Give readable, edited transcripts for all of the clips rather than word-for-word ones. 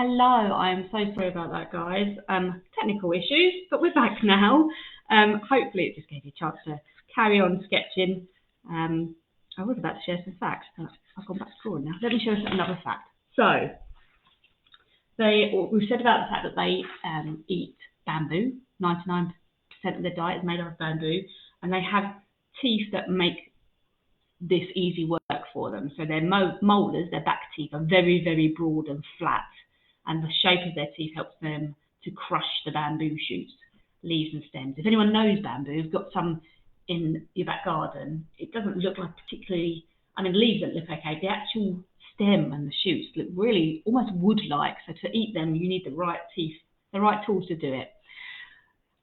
Hello, I'm so sorry about that, guys. Technical issues, but we're back now. Hopefully it just gave you a chance to carry on sketching. I was about to share some facts, but I've gone back to drawing now. Let me show us another fact. So, we've said about the fact that they eat bamboo. 99% of their diet is made of bamboo, and they have teeth that make this easy work for them. So their molars, their back teeth, are very, very broad and flat, and the shape of their teeth helps them to crush the bamboo shoots, leaves and stems. If anyone knows bamboo, you've got some in your back garden, it doesn't look like particularly, I mean, leaves don't look okay. The actual stem and the shoots look really almost wood-like, so to eat them you need the right teeth, the right tools to do it.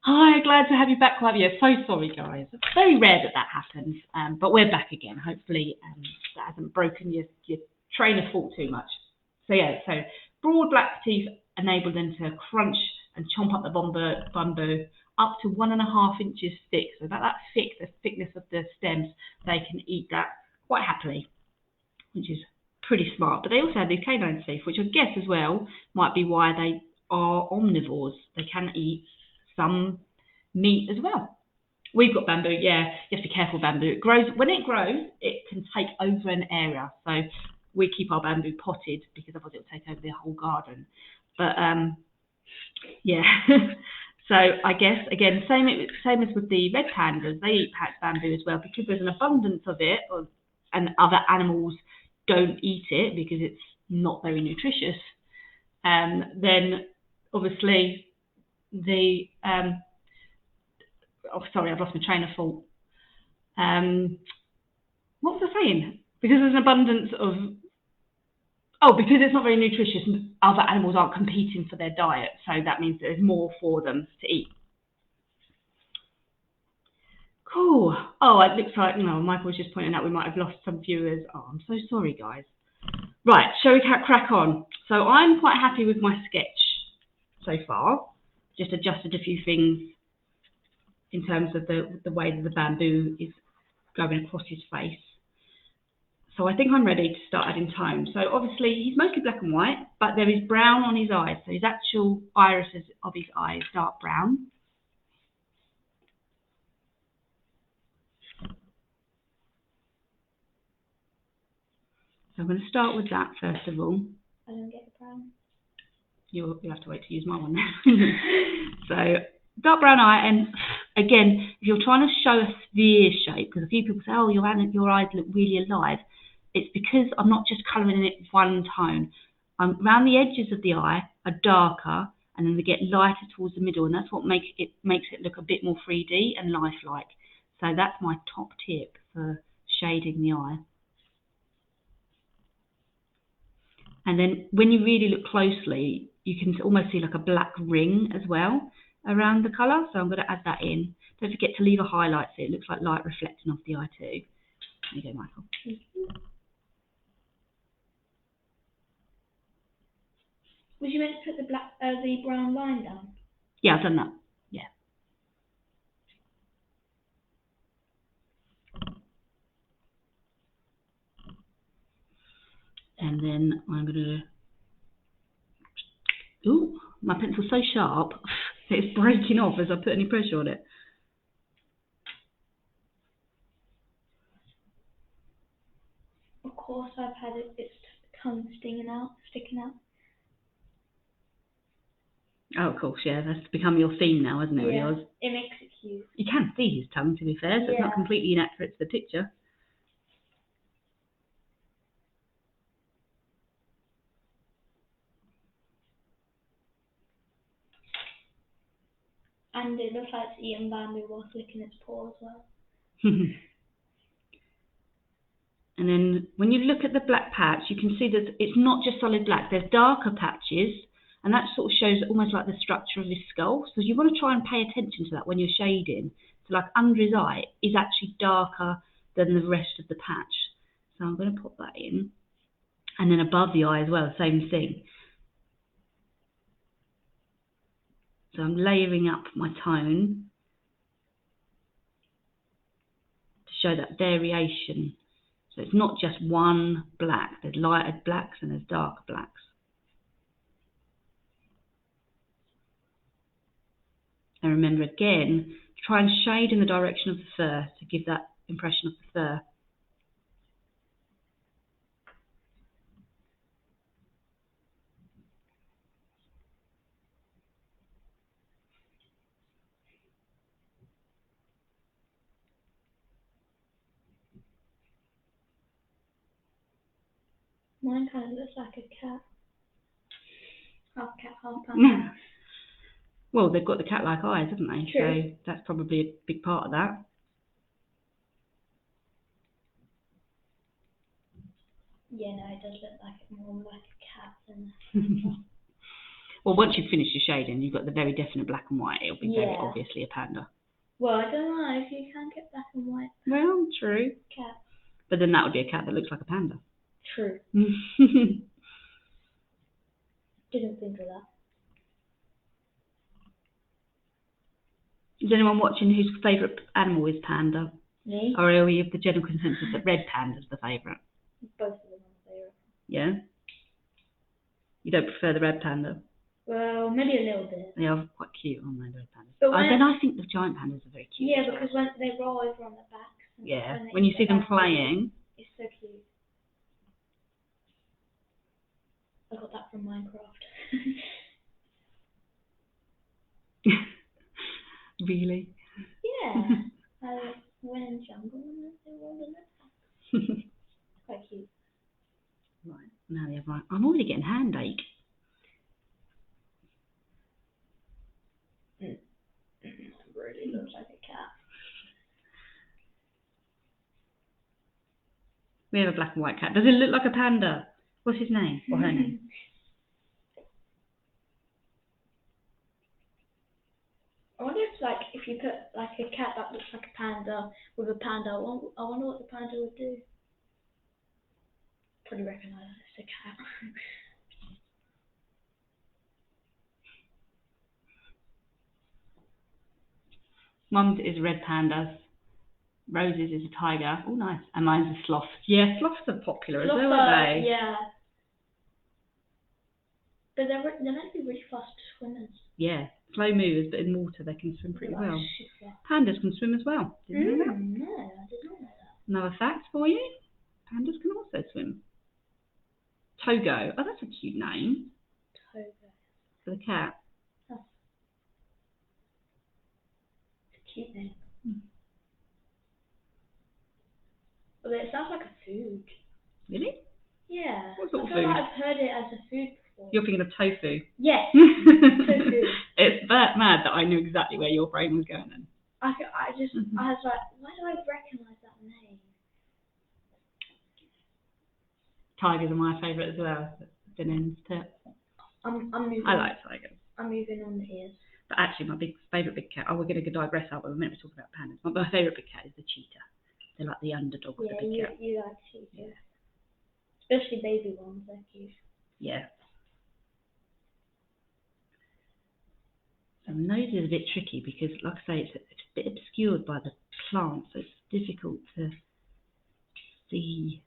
Hi, glad to have you back, Flavia. So sorry, guys. It's very rare that that happens, but we're back again. Hopefully that hasn't broken your train of thought too much. So yeah, so broad black teeth enable them to crunch and chomp up the bamboo up to 1.5 inches thick. So about that thick, the thickness of the stems, they can eat that quite happily, which is pretty smart. But they also have these canine teeth, which I guess as well might be why they are omnivores. They can eat some meat as well. We've got bamboo, yeah, you have to be careful. Bamboo, it grows, when it grows, it can take over an area. So we keep our bamboo potted because otherwise it will take over the whole garden. But yeah, so I guess, again, same as with the red pandas, they eat bamboo as well because there's an abundance of it, and other animals don't eat it because it's not very nutritious. Then obviously the oh, sorry, I've lost my train of thought. What was I saying? Because there's an abundance of, because it's not very nutritious, other animals aren't competing for their diet, so that means there's more for them to eat. Cool. Oh, it looks like, Michael was just pointing out we might have lost some viewers. Oh, I'm so sorry, guys. Right, shall we crack on? So I'm quite happy with my sketch so far. Just adjusted a few things in terms of the way that the bamboo is going across his face. So I think I'm ready to start adding tone. So obviously he's mostly black and white, but there is brown on his eyes. So his actual irises of his eyes dark brown. So I'm going to start with that first of all. I don't get the brown. You'll have to wait to use my one then. So dark brown eye, and again, if you're trying to show a sphere shape, because a few people say, oh, your eyes look really alive, it's because I'm not just colouring it one tone. Around the edges of the eye are darker, and then they get lighter towards the middle, and that's what makes it look a bit more 3D and lifelike. So that's my top tip for shading the eye. And then when you really look closely, you can almost see like a black ring as well around the colour. So I'm going to add that in. Don't forget to leave a highlight so it looks like light reflecting off the eye too. There you go, Michael. Was you meant to put the brown line down? Yeah, I've done that. Yeah. And then I'm going to... Ooh, my pencil's so sharp, it's breaking off as I put any pressure on it. Of course, I've had its tongue sticking out. Oh, of course, yeah, that's become your theme now, hasn't it? Yeah, Yours? it makes it cute. You can see his tongue, to be fair, so it's not completely inaccurate to the picture. And it looks like it's eating bamboo whilst licking its paw as well. And then when you look at the black patch, you can see that it's not just solid black. There's darker patches, and that sort of shows almost like the structure of his skull. So you want to try and pay attention to that when you're shading. So like under his eye is actually darker than the rest of the patch. So I'm going to put that in. And then above the eye as well, same thing. So I'm layering up my tone to show that variation. So it's not just one black. There's lighter blacks and there's darker blacks. So remember again, try and shade in the direction of the fur to give that impression of the fur. Mine kind of looks like a cat. Half cat, half panda. Well, they've got the cat-like eyes, haven't they? True. So that's probably a big part of that. Yeah, no, it does look like it more like a cat than. Well, once you've finished your shading, you've got the very definite black and white. It'll be very Yeah. obviously a panda. Well, I don't know if you can get black and white Well, true. cat. But then that would be a cat that looks like a panda. True. Didn't think of that. Is anyone watching whose favourite animal is panda? Me? Or are we of the general consensus that red panda's the favourite? Both of them are favourite. Yeah? You don't prefer the red panda? Well, maybe a little bit. They are quite cute, aren't they, the red pandas? But Then I think the giant pandas are very cute. Yeah, because when they roll over on their backs. Yeah, when you see them playing. It's so cute. I got that from Minecraft. Really? Yeah. I went in the jungle and they rolled in their backs. Quite cute. Right, now the other one. I'm already getting hand ache. It really looks like a cat. We have a black and white cat. Does it look like a panda? What's his name? Or her name? I wonder if you put like a cat that looks like a panda with a panda, I wonder what the panda would do. Probably recognise it's a cat. Mum's is a red panda. Rose's is a tiger. Oh, nice. And mine's a sloth. Yeah, sloths are popular as well, aren't they? Yeah. But they're meant to be really fast swimmers. Yeah, slow movers, but in water they can swim pretty well. Super. Pandas can swim as well. Did you know that? No, I did not know that. Another fact for you: pandas can also swim. Togo. Oh, that's a cute name. Togo. For the cat. It's a cute name. Well, it sounds like a food. Really? Yeah. What sort of I feel food? like I've heard it as a food before. You're thinking of tofu. Yes. Tofu. It's that mad that I knew exactly where your brain was going then. I was like, why do I recognise that name? Tigers are my favourite as well. Been into it. I'm moving. I like tigers. I'm moving on the ears. But actually, my favourite big cat. Oh, we're going to digress out, but we're meant to talk about pandas. My favourite big cat is the cheetah. They're like the underdog of the big cat. You like cheetahs. Especially baby ones, they're cute. Yeah. So nose is a bit tricky because, like I say, it's a bit obscured by the plant, so it's difficult to see.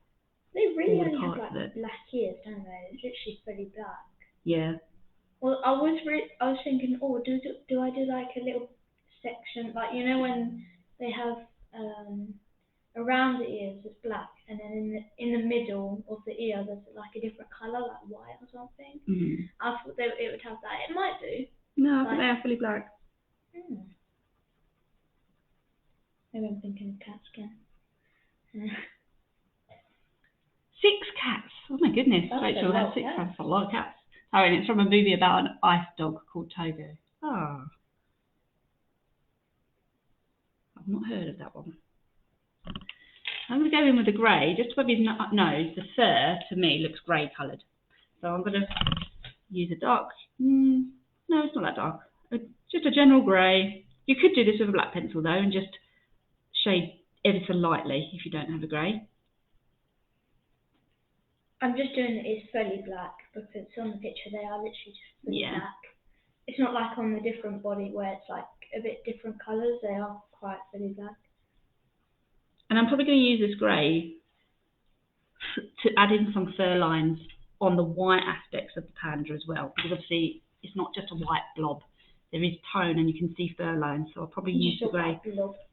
They really all the only have parts of like it. black ears, don't they? It's literally fully black. Yeah. Well, I was thinking, oh, do I do like a little section, like you know when they have around the ears it's black, and then in the middle of the ear there's like a different colour, like white or something. Mm-hmm. I thought it would have that. It might do. No, I think they are fully black. Maybe I'm thinking of cat skin. 6 cats. Oh my goodness. That's Rachel a lot has of 6 cats. cats. That's a lot of cats. Oh, and it's from a movie about an ice dog called Togo. Oh. I've not heard of that one. I'm going to go in with the grey, just above his nose. The fur, to me, looks grey coloured. So I'm going to use a dark. No, it's not that dark. Just a general grey. You could do this with a black pencil, though, and just shade ever so lightly if you don't have a grey. I'm just doing it as fully black because on the picture they are literally just fully black. It's not like on the different body where it's like a bit different colours. They are quite fully black. And I'm probably going to use this grey to add in some fur lines on the white aspects of the panda as well, because obviously it's not just a white blob. there is tone and you can see fur lines, so I'll probably use the grey.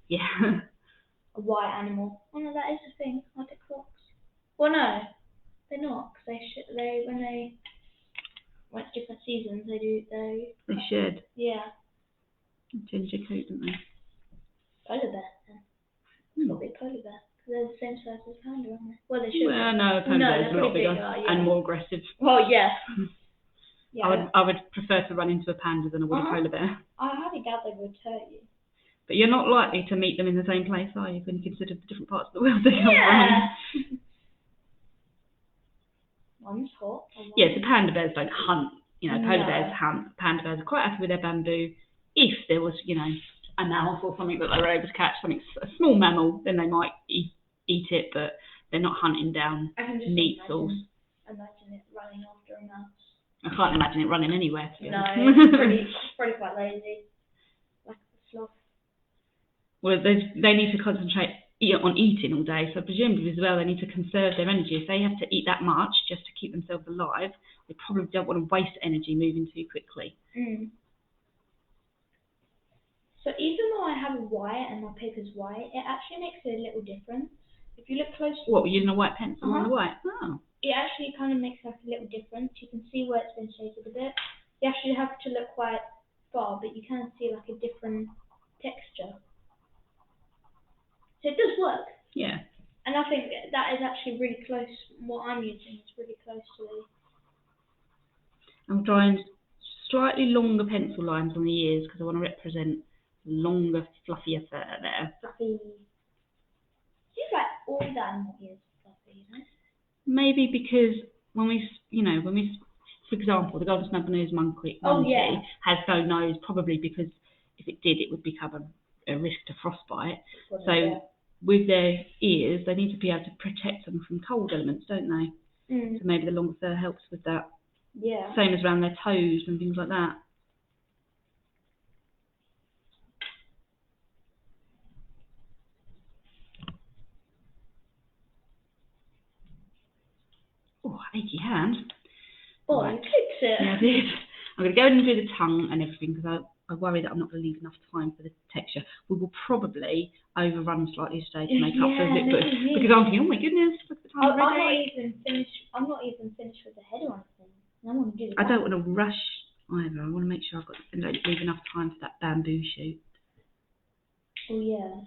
Yeah. A white animal. Oh no, that is a thing. Aren't it clocks? Well, no, they're not. Cause they when they went to different seasons, they shed. Yeah. Change their coat, don't they? Polar bear. It's got to be polar bear. Because they're the same size as panda, aren't they? Well, they should. Well, no, panda bears are a lot bigger and more aggressive. Well, yeah. Yeah. I would prefer to run into a panda than I would a polar bear. I highly doubt they would hurt you. But you're not likely to meet them in the same place, are you, when you consider the different parts of the world they come from? One's hot. Yeah, the panda bears don't hunt. You know, polar bears hunt. Panda bears are quite happy with their bamboo. If there was, you know, a mouse or something that they were able to catch, something, a small mammal, then they might eat it, but they're not hunting down meat source. Imagine it running after a mouse. I can't imagine it running anywhere. No, it's probably quite lazy. Like a sloth. Well, they need to concentrate on eating all day, so presumably as well they need to conserve their energy. If they have to eat that much just to keep themselves alive, they probably don't want to waste energy moving too quickly. Mm. So even though I have a white and my paper's white, it actually makes a little difference. If you look closely... What, we're using a white pencil on the white? Oh. It actually kind of makes like a little difference. You can see where it's been shaded a bit. You actually have to look quite far, but you can see like a different texture. So it does work. Yeah. And I think that is actually really close. What I'm using is really close to the... I'm drawing slightly longer pencil lines on the ears because I want to represent longer, fluffier fur there. Fluffy. Seems like all the animal ears are fluffy, you know? Maybe because when we, for example, the golden snub-nosed monkey has no nose, probably because if it did, it would become a risk to frostbite. With their ears, they need to be able to protect them from cold elements, don't they? Mm. So maybe the longer fur helps with that. Yeah. Same as around their toes and things like that. Oh, achy hand. Oh, right. You fixed it. Yeah, I did. I'm going to go in and do the tongue and everything because I worry that I'm not going to leave enough time for the texture. We will probably overrun slightly today to make up for it, because I'm thinking, oh my goodness, look at the time already. I'm not even finished with the head or anything. I want to do I don't want to rush either. I want to make sure I've got and don't leave enough time for that bamboo shoot. Oh yeah,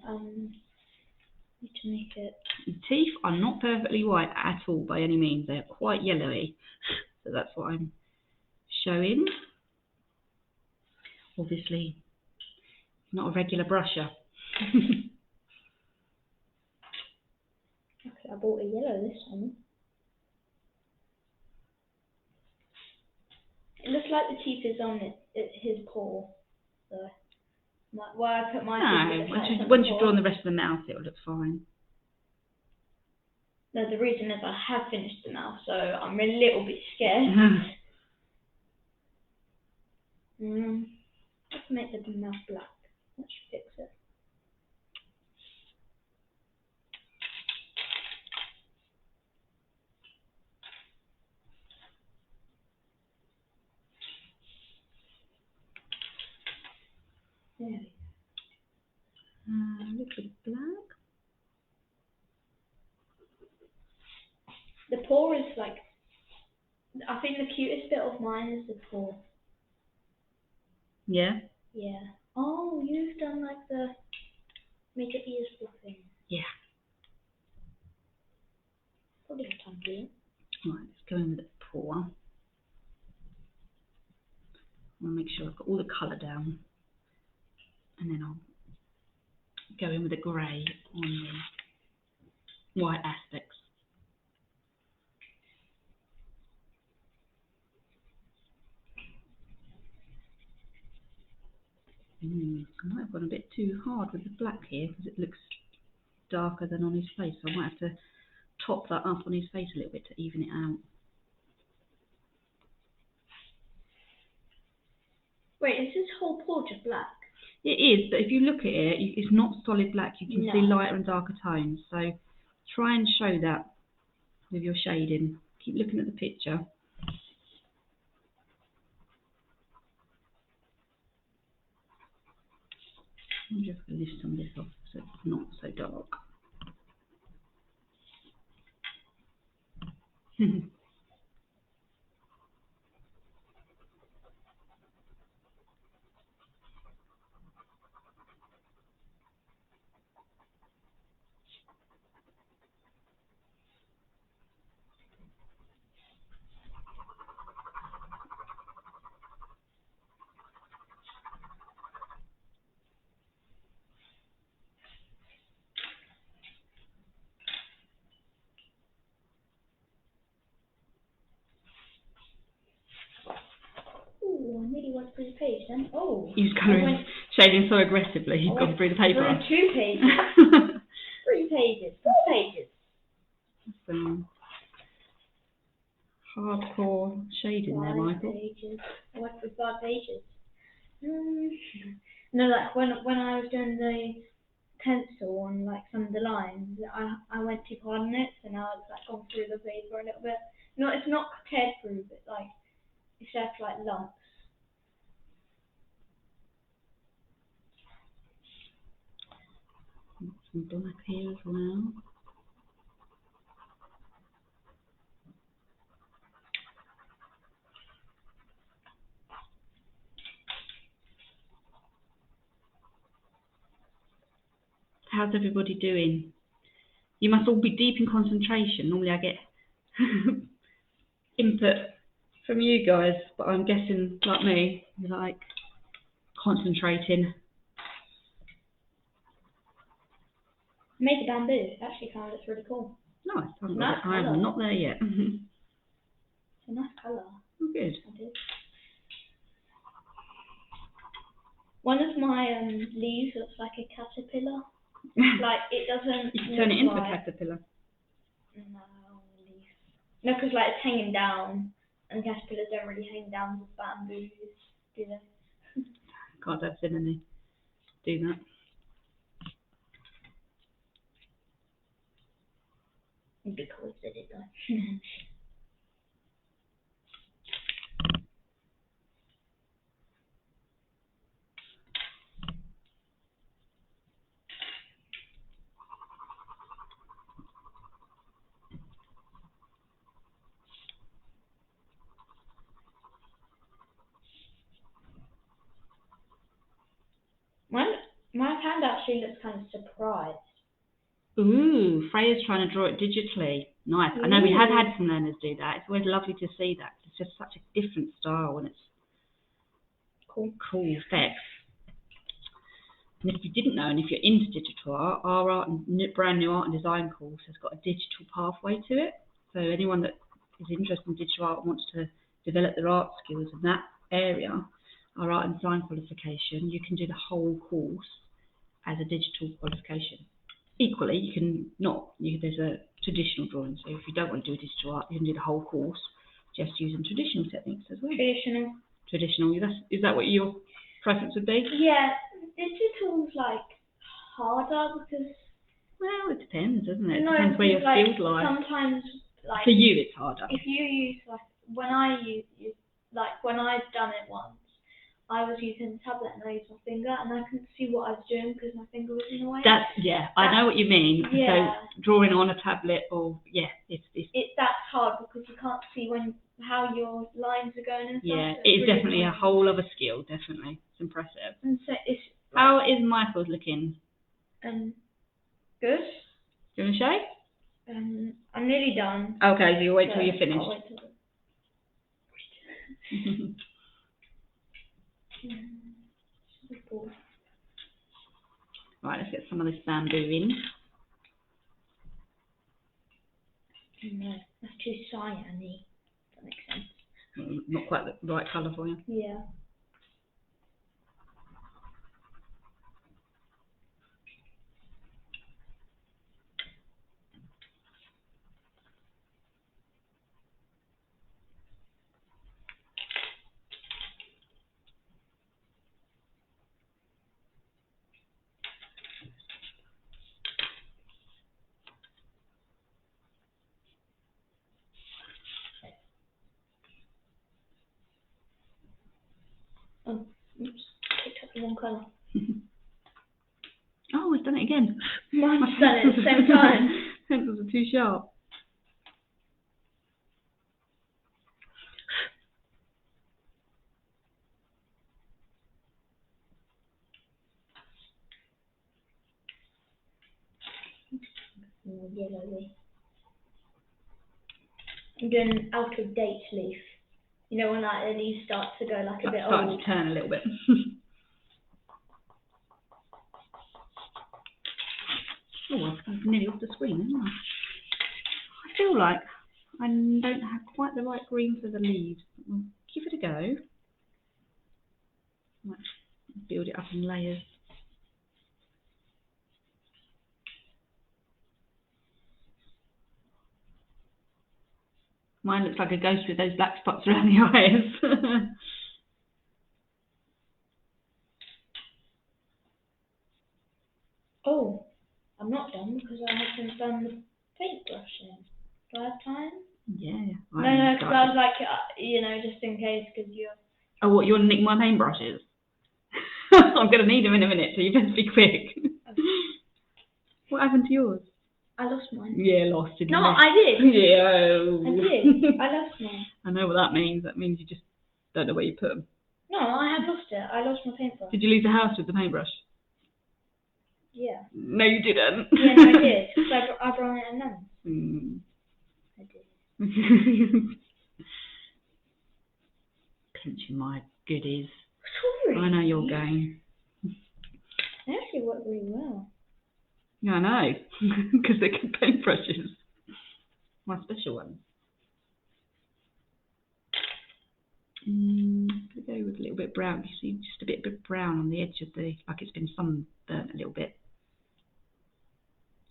need to make it. The teeth are not perfectly white at all by any means. They're quite yellowy, so that's what I'm showing. Obviously, not a regular brusher. Okay, I bought a yellow this time. It looks like the teeth is on his paw. So, where I put my teeth. Once you've drawn the rest of the mouth, it will look fine. No, the reason is I have finished the mouth, so I'm a little bit scared. Let's make the mouth black. That should fix it. There we go. A little bit black. The paw is like, I think the cutest bit of mine is the paw. Yeah? Yeah. Oh, you've done like the, make your ears fluffy. Yeah. Probably a tongue to it. Right, let's go in with the paw. I want to make sure I've got all the colour down. And then I'll go in with the grey on the white aspects. I might have gone a bit too hard with the black here because it looks darker than on his face. So I might have to top that up on his face a little bit to even it out. Wait, is this whole paw just black? It is, but if you look at it, it's not solid black. You can see lighter and darker tones. So try and show that with your shading. Keep looking at the picture. I'm just going to lift some of this off so it's not so dark. Ooh, I nearly went through the page then. Oh. He's colouring, shading so aggressively, he's gone through the paper. Through 2 pages. 3 pages. 4 pages. Some hardcore shading there, Michael. 5 pages. I went through 5 pages. No, like when I was doing the pencil on like some of the lines, I went too hard on it, so now it's like gone through the paper a little bit. No, it's not teared through, but like it's left like lumps. Some black here as well. How's everybody doing? You must all be deep in concentration. Normally I get input from you guys, but I'm guessing, like me, you're like concentrating. Made the bamboo. Actually found it's really cool. Nice. Nice I'm not there yet. It's a nice colour. Oh, good. I did. One of my leaves looks like a caterpillar. Like it doesn't. You can turn it into a caterpillar. No, leaf. No, because like it's hanging down, and caterpillars don't really hang down with bamboos, do they? Can't have seen any do that. It'd be cool if they did though. My Panda actually looks kind of surprised. Ooh, Freya's trying to draw it digitally. Nice. I know we have had some learners do that. It's always lovely to see that. It's just such a different style and it's cool effects. And if you didn't know, and if you're into digital art, our brand new art and design course has got a digital pathway to it. So anyone that is interested in digital art and wants to develop their art skills in that area, our art and design qualification, you can do the whole course as a digital qualification. Equally, you can not. There's a traditional drawing, so if you don't want to do digital art, you can do the whole course just using traditional techniques as well. Traditional. Is that what your preference would be? Yeah, digital's like harder because. Well, it depends, doesn't it? No, Depends where your skills lie. Sometimes, like. For you, it's harder. If you use when I've done it once, I was using the tablet and I used my finger and I couldn't see what I was doing because my finger was in the way. I know what you mean. Yeah. So drawing on a tablet or that's hard because you can't see how your lines are going and stuff. Yeah, so it's really definitely a whole other skill. Definitely, it's impressive. And so it's how is Michael's looking? Good. Do you want to show? I'm nearly done. Okay, so you wait till you're finished. I'll wait till Right, let's get some of this bamboo in. No, that's too cyany. That makes sense. Not quite the right colour for you. Yeah. Oh, oops, picked up the wrong colour. I've done it again. Mine's done it at the same time. Pencils are too sharp. Yellowy. I'm doing an out of date leaf. You know when like the leaves start to go like a bit Starting old. to turn a little bit. Oh, I'm nearly off the screen, isn't I? I feel like I don't have quite the right green for the leaves. We'll give it a go. Might build it up in layers. Mine looks like a ghost with those black spots around the eyes. Oh, I'm not done because I haven't done the paintbrushing. Do I have time? Yeah. No, because I was like, you know, just in case, because you're... Oh, what, you want to nick my paintbrushes? I'm going to need them in a minute, so you better be quick. Okay. What happened to yours? I lost mine. Yeah, lost, didn't you? No, I did. Yeah. I did. I lost mine. I know what that means. That means you just don't know where you put them. No, I have lost it. I lost my paintbrush. Did you leave the house with the paintbrush? Yeah. No, you didn't. Yeah, no, I did. Because I brought it in Nan's. I did. Pinching my goodies. Sorry. I know your game. They actually work really well. Yeah, I know. Because they're good paintbrushes. My special ones. Could go with a little bit brown. You see just a bit brown on the edge of the, like it's been sunburnt a little bit.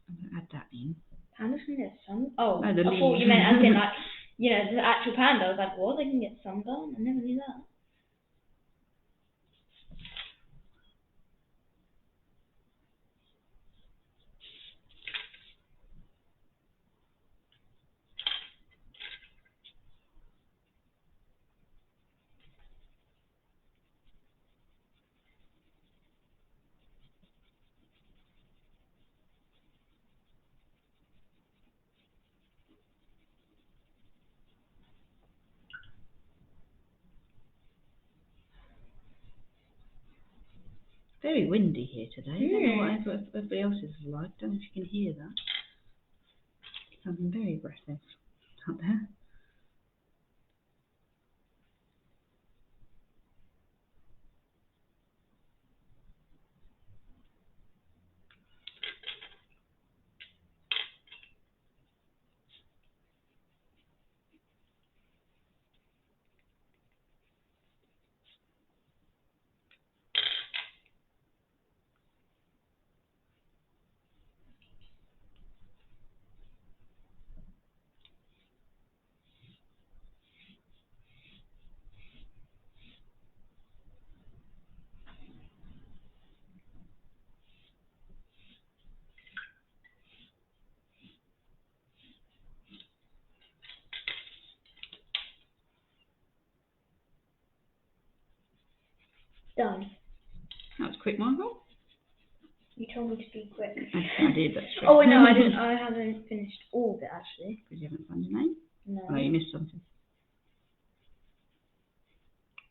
I'm going to add that in. Pandas can get sun. Oh, no, I thought you meant as in like, you know, the actual panda. I was like, what? They can get sunburn? I never knew that. Very windy here today. I don't know what everybody else is like. Don't know if you can hear that. Something very aggressive up there. Done. That was quick, Michael. You told me to be quick. I did, that's true. Oh, no, I didn't. I haven't finished all of it, actually. Because you haven't found your name? No. Oh, you missed something.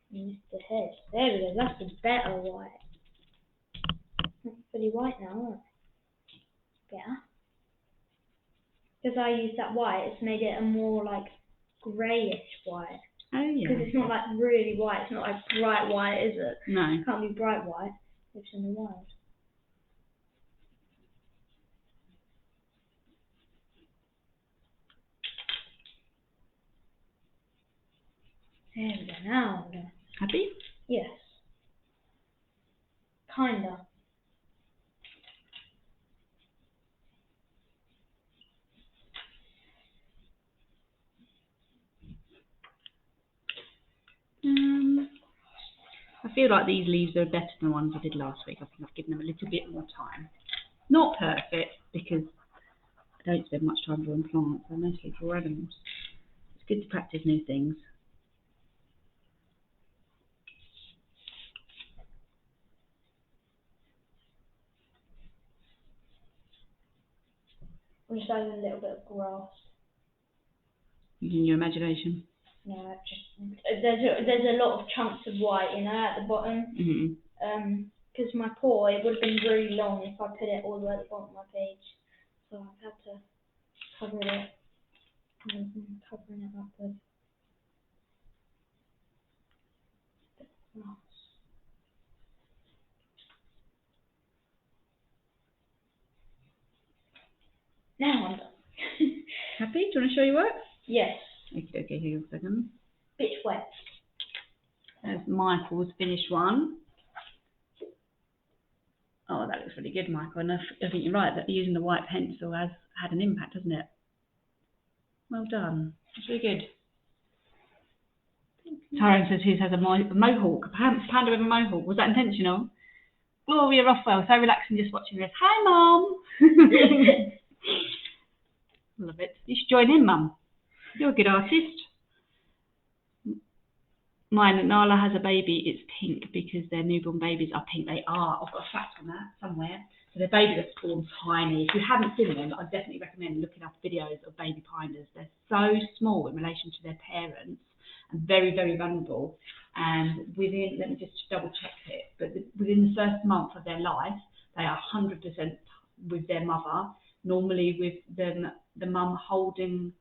You missed the head. There we go. That's the better white. It's pretty white now, isn't it? Yeah. Because I used that white, it's made it a more, like, greyish white. Oh, yeah. Because it's not, like, really white. It's not, like, bright white, is it? No. It can't be bright white. It's in the wild. There we go. Now I'm done. Happy? Yes. Kinda. I feel like these leaves are better than the ones I did last week. I think I've given them a little bit more time. Not perfect, because I don't spend much time drawing plants. I mostly draw animals. It's good to practice new things. I'm just having a little bit of grass. Using your imagination. No, just there's a lot of chunks of white, you know, at the bottom. Because my paw, it would have been really long if I put it all the way at the bottom of my page. So I've had to cover it. I'm covering it up with grass. Now I'm done. Happy? Do you want to show your work? Yes. Okay, here you go. Second. Bit wet. There's Michael's finished one. Oh, that looks really good, Michael. And I think you're right, that using the white pencil has had an impact, hasn't it? Well done. It's really good. Tyrone says his has a mohawk. Panda with a mohawk. Was that intentional? Gloria Rothwell, so relaxing just watching this. Hi, Mum. Love it. You should join in, Mum. You're a good artist. Mine, Nala has a baby. It's pink because their newborn babies are pink. They are. I've got a fact on that somewhere. So their babies are born tiny. If you haven't seen them, I definitely recommend looking up videos of baby pandas. They're so small in relation to their parents and very, very vulnerable. And within, let me just double check it, but within the first month of their life, they are 100% with their mother. Normally with the mum holding.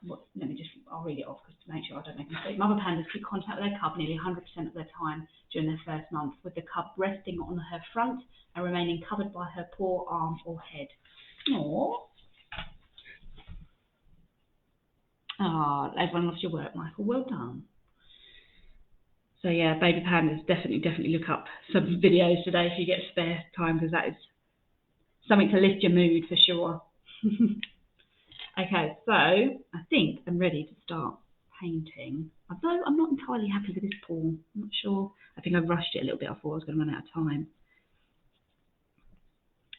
I'll read it off because to make sure I don't make a mistake. Mother pandas keep contact with their cub nearly 100% of their time during their first month, with the cub resting on her front and remaining covered by her paw, arm or head. Aww. Ah, everyone loves your work, Michael. Well done. So yeah, baby pandas, definitely look up some videos today if you get spare time, because that is something to lift your mood for sure. Okay, so I think I'm ready to start painting. Although I'm not entirely happy with this paw. I'm not sure. I think I rushed it a little bit. I thought I was going to run out of time.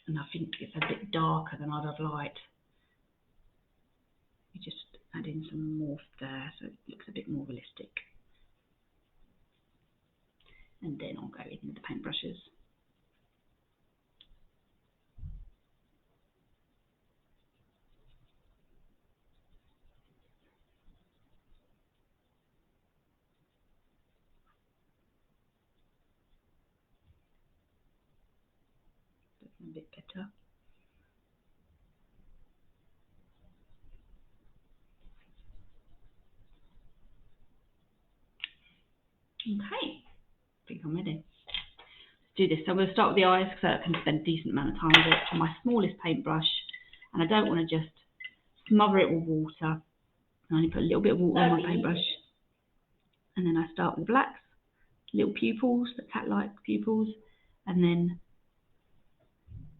And I think it's a bit darker than I'd have liked. You just add in some morph there so it looks a bit more realistic. And then I'll go in with the paintbrushes. A bit better. Okay, I think I'm ready. Let's do this. So I'm going to start with the eyes because I can spend a decent amount of time with it on my smallest paintbrush, and I don't want to just smother it with water. I only put a little bit of water on my paintbrush, and then I start with the blacks, little pupils, the cat-like pupils, and then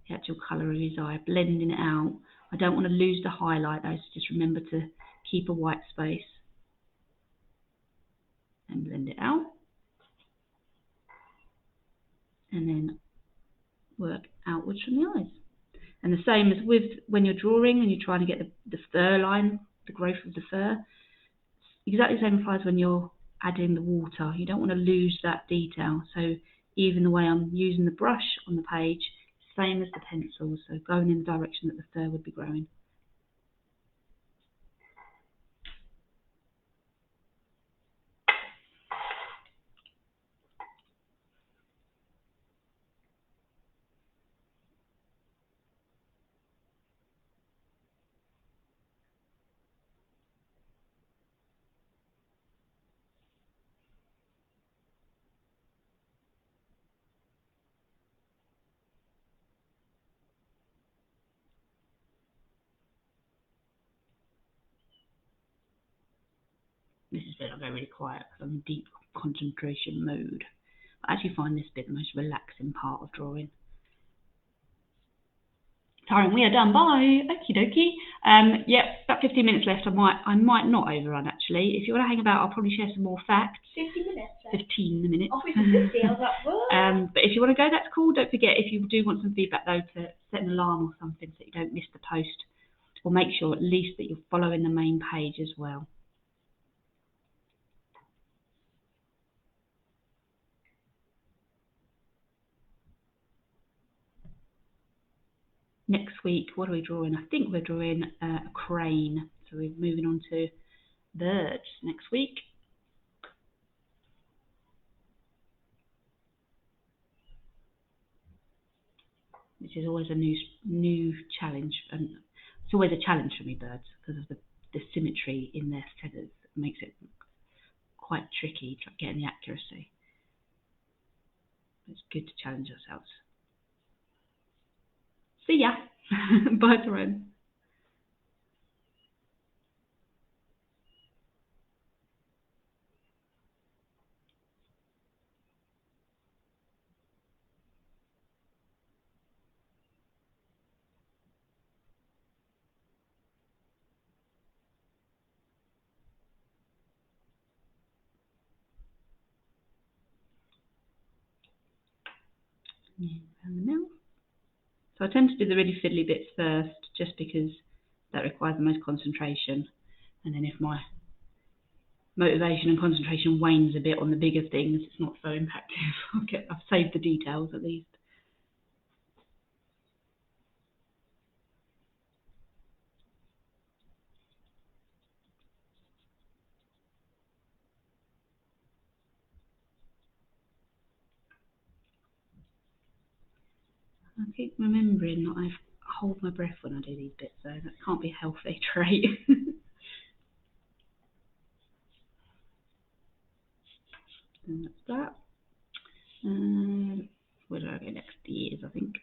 the actual colour of his eye, blending it out. I don't want to lose the highlight though, so just remember to keep a white space and blend it out. And then work outwards from the eyes. And the same as with when you're drawing and you're trying to get the fur line, the growth of the fur. Exactly the same applies when you're adding the water. You don't want to lose that detail. So even the way I'm using the brush on the page, same as the pencil, so going in the direction that the fur would be growing. This is where I go really quiet because I'm in deep concentration mode. I actually find this bit the most relaxing part of drawing. Tyrone, we are done. Bye. Okie dokie. Yep, about 15 minutes left. I might not overrun actually. If you want to hang about, I'll probably share some more facts. 50 minutes left. 15 minutes. Oh, 50. I was like, what? But if you want to go, that's cool. Don't forget, if you do want some feedback though, to set an alarm or something so you don't miss the post. Or make sure at least that you're following the main page as well. Next week, what are we drawing? I think we're drawing a crane. So we're moving on to birds next week. Which is always a new challenge, and it's always a challenge for me, birds, because of the symmetry in their feathers. It makes it quite tricky getting the accuracy. It's good to challenge ourselves. See ya. Bye, Tyrone. Around the middle. So I tend to do the really fiddly bits first, just because that requires the most concentration. And then if my motivation and concentration wanes a bit on the bigger things, it's not so impactful. I've saved the details at least. I keep remembering that I hold my breath when I do these bits, so that can't be a healthy trait. And that's that. Where do I go next? The ears, I think.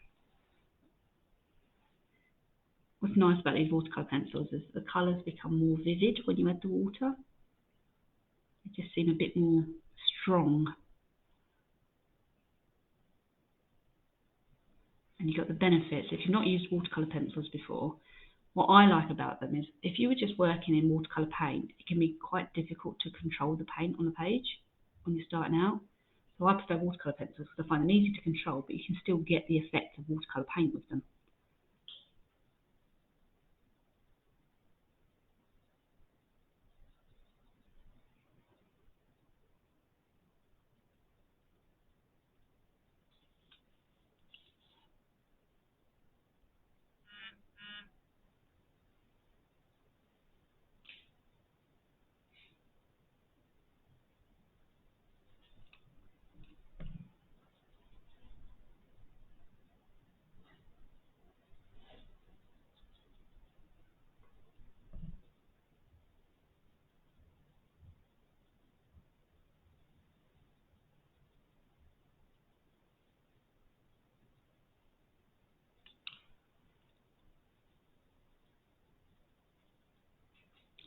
What's nice about these watercolour pencils is the colours become more vivid when you add the water. They just seem a bit more strong. And you've got the benefits. If you've not used watercolour pencils before, what I like about them is if you were just working in watercolour paint, it can be quite difficult to control the paint on the page when you're starting out. So I prefer watercolour pencils because I find them easy to control, but you can still get the effect of watercolour paint with them.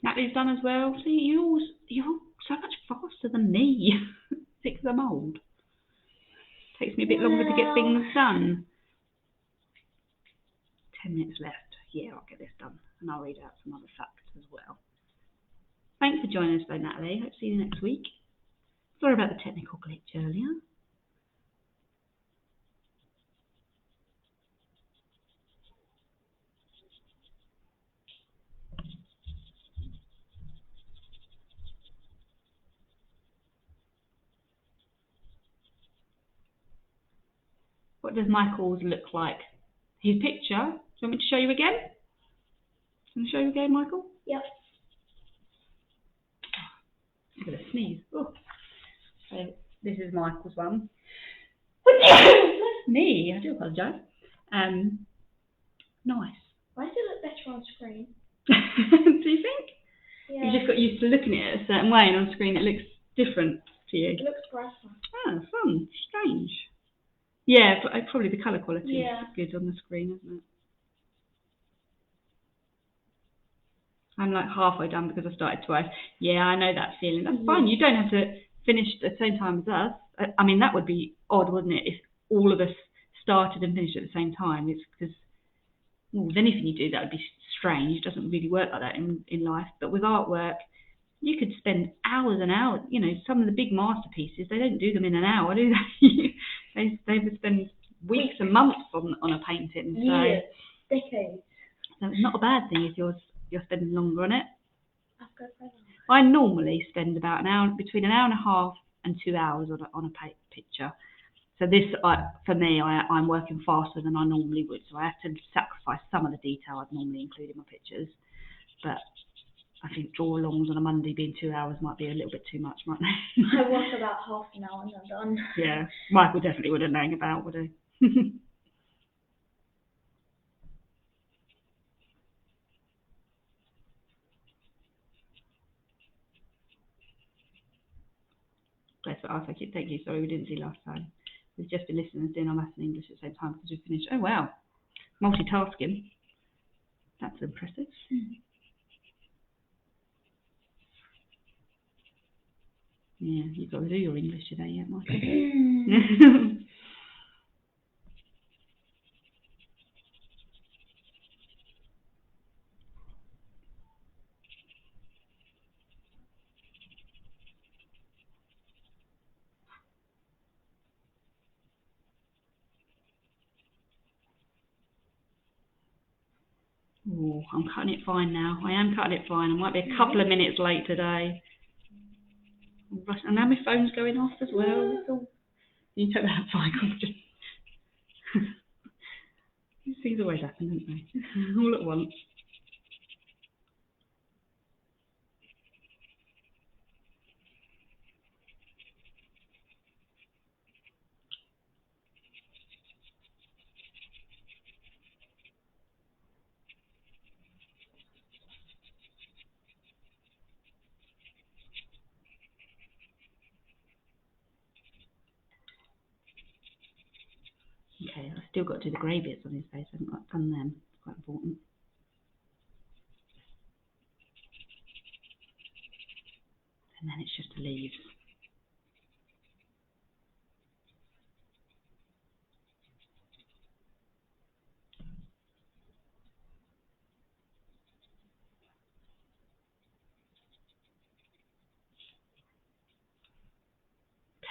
Natalie's done as well. See, you're so much faster than me. Six them old. Takes me a bit longer to get things done. 10 minutes left. Yeah, I'll get this done. And I'll read out some other facts as well. Thanks for joining us though, Natalie. Hope to see you next week. Sorry about the technical glitch earlier. What does Michael's look like? His picture? Do you want me to show you again? Can I show you again, Michael? Yep. I'm going to sneeze. Oh. So this is Michael's one. Me, I do apologise. Nice. Why does it look better on screen? Do you think? Yeah. You just got used to looking at it a certain way, and on screen it looks different to you. It looks brighter. Oh, fun. Strange. Yeah, probably the colour quality Yeah. is good on the screen, isn't it? I'm like halfway done because I started twice. Yeah, I know that feeling. That's fine. You don't have to finish at the same time as us. I mean, that would be odd, wouldn't it, if all of us started and finished at the same time? It's because with anything you do, that would be strange. It doesn't really work like that in life. But with artwork, you could spend hours and hours. You know, some of the big masterpieces, they don't do them in an hour, do they? they would spend weeks and months on a painting. Years, decades. So it's not a bad thing if you're spending longer on it. I've got that. I normally spend about between an hour and a half and 2 hours on a picture. So this, for me, I'm working faster than I normally would, so I have to sacrifice some of the detail I'd normally include in my pictures. But I think draw-alongs on a Monday being 2 hours might be a little bit too much, mightn't they? I watch about half an hour and I'm done. Yeah, Michael definitely wouldn't hang about, would he? Bless it. Thank you. Sorry, we didn't see last time. We've just been listening and doing our maths and English at the same time because we finished. Oh, wow. Multitasking. That's impressive. Yeah, you've got to do your English today yet, Michael. Oh, I'm cutting it fine now. I am cutting it fine. I might be a couple of minutes late today. And now my phone's going off as well. You take that out, Michael. These things always happen, don't they? All at once. Okay, I've still got to do the grey bits on his face. I haven't done them. It's quite important. And then it's just the leaves.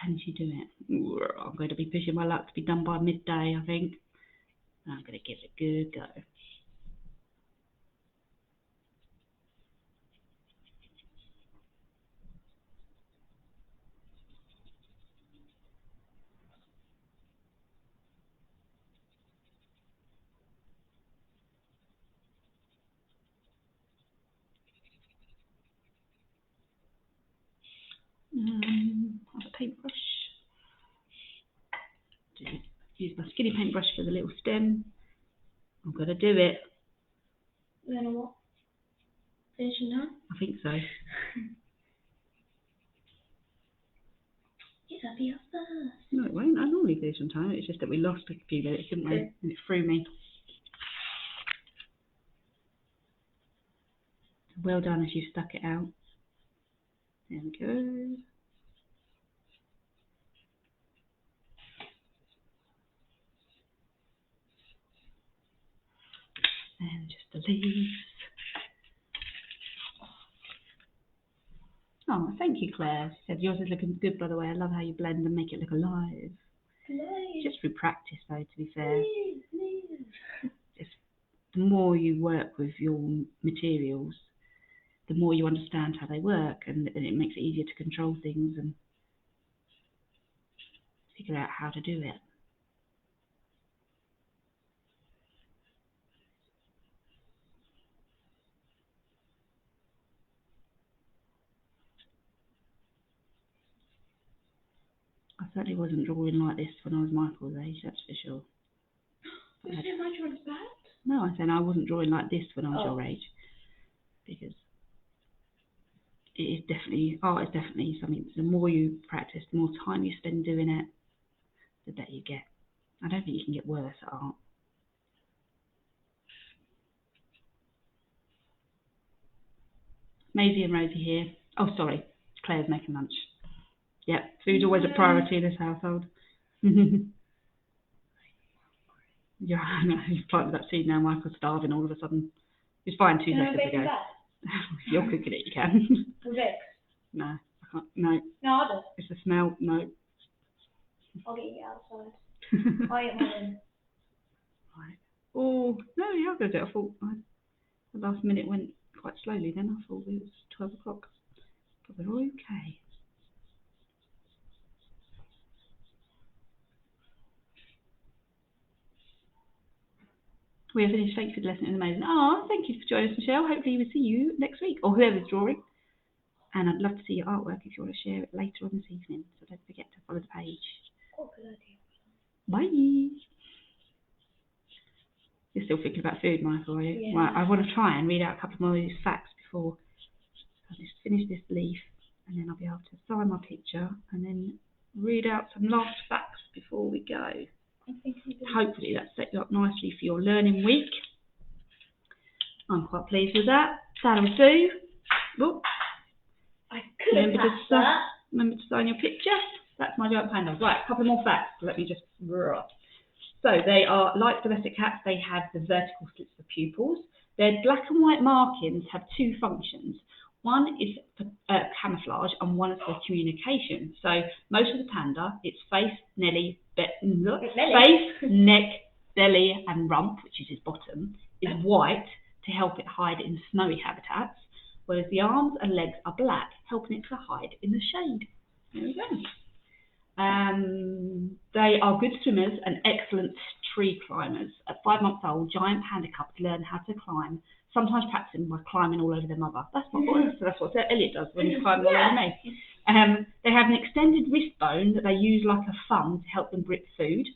Can she do it? I'm going to be pushing my luck to be done by midday, I think. I'm going to give it a good go. Have a paintbrush. Use my skinny paintbrush for the little stem. I'm going to do it. Then what? Finishing now? I think so. It'll be up first. No, it won't. I normally finish on time. It's just that we lost a few minutes, didn't we? Okay. And it threw me. Well done as you stuck it out. There we go. And just the leaves. Oh, thank you, Claire. She said, yours is looking good, by the way. I love how you blend and make it look alive. Please. Just through practice, though, to be fair. Please. It's, the more you work with your materials, the more you understand how they work, and it makes it easier to control things and figure out how to do it. I certainly wasn't drawing like this when I was Michael's age, that's for sure. You say my drawing's bad? No, I said I wasn't drawing like this when I was your Oh. age, because it is definitely, art is definitely something, the more you practice, the more time you spend doing it, the better you get. I don't think you can get worse at art. Maisie and Rosie here. Oh, sorry, Claire's making lunch. Yep, food's always a priority in this household. Yeah, I know, you've planted that seed now, Michael's starving all of a sudden. He was fine 2 seconds ago. If you're cooking it, you can. With eggs? No, I can't. No. No, I don't. It's the smell. No. I'll eat it outside. I'll eat my own. Right. Oh, no, yeah, I'll go do it. I thought the last minute went quite slowly then. I thought it was 12 o'clock. But we're okay. We have finished. Thank you for the lesson. It was amazing. Oh, thank you for joining us, Michelle. Hopefully we'll see you next week, or whoever's drawing. And I'd love to see your artwork if you want to share it later on this evening. So don't forget to follow the page. Oh, good idea. Bye. You're still thinking about food, Michael, are you? Yeah. Right, I want to try and read out a couple more of these facts before I just finish this leaf, and then I'll be able to sign my picture and then read out some last facts before we go. Hopefully that set you up nicely for your learning week. I'm quite pleased with that. That'll do. Oh, I could have passed that. Remember to sign your picture. That's my giant panda. Right, a couple more facts. Let me just... So they are, like domestic cats, they have the vertical slits for pupils. Their black and white markings have two functions. One is for camouflage and one is for communication. So most of the panda, its face, face, neck, belly and rump, which is his bottom, is white to help it hide in snowy habitats, whereas the arms and legs are black, helping it to hide in the shade. There we go. They are good swimmers and excellent tree climbers. At 5 months old, giant panda cubs learn how to climb, sometimes practicing by climbing all over their mother. That's my boy. So that's what Elliot does when he's climbing all over me. They have an extended wrist bone that they use like a thumb to help them grip food.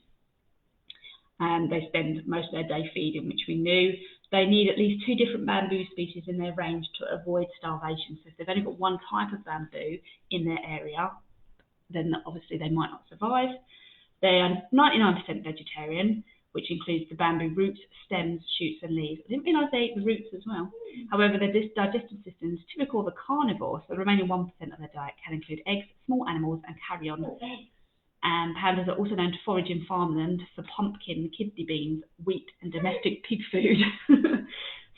They spend most of their day feeding, which we knew. They need at least 2 different bamboo species in their range to avoid starvation. So if they've only got one type of bamboo in their area, then obviously they might not survive. They are 99% vegetarian, which includes the bamboo roots, stems, shoots and leaves. I didn't realise they ate the roots as well. However, their digestive system is typical of a carnivore, so the remaining 1% of their diet can include eggs, small animals and carrion. And pandas are also known to forage in farmland for pumpkin, kidney beans, wheat and domestic pig food.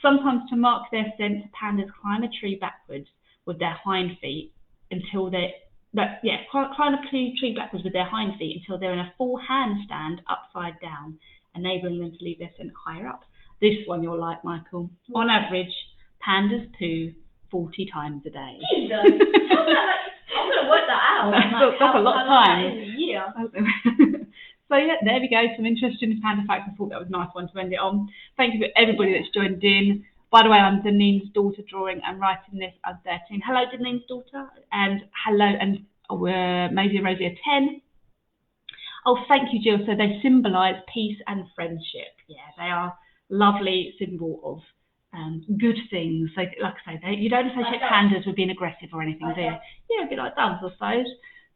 Sometimes to mark their scent, pandas climb a tree backwards with their hind feet until climb a tree backwards with their hind feet until they're in a full handstand upside down, enabling them to leave their scent higher up. This one you'll like, Michael. On average, pandas poo 40 times a day. Jesus! I'm going to work that out. That's a lot of time. In a year. So yeah, there we go. Some interesting panda facts. I thought that was a nice one to end it on. Thank you for everybody that's joined in. By the way, I'm Danine's daughter drawing and writing this as 13. Hello, Danine's daughter. And hello, and maybe Rosie 10. Oh, thank you, Jill. So they symbolise peace and friendship. Yeah, they are lovely symbol of good things. So, like I say, you don't associate pandas with being aggressive or anything, do you? Yeah, a bit like doves, I suppose.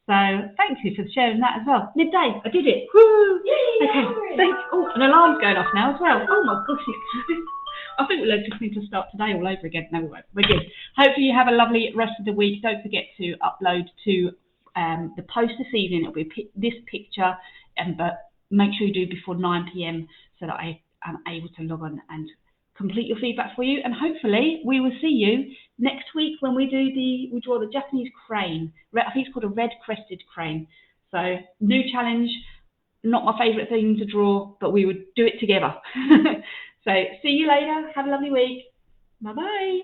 So thank you for sharing that as well. Midday, I did it. Woo! Yay, okay, oh, an alarm's going off now as well. Oh my gosh. I think we'll just need to start today all over again. No, we won't. We're good. Hopefully you have a lovely rest of the week. Don't forget to upload to the post this evening. It'll be this picture, but make sure you do before 9 p.m. so that I am able to log on and complete your feedback for you. And hopefully we will see you next week when we draw the Japanese crane. I think it's called a red-crested crane. So new challenge. Not my favourite thing to draw, but we would do it together. So see you later. Have a lovely week. Bye-bye.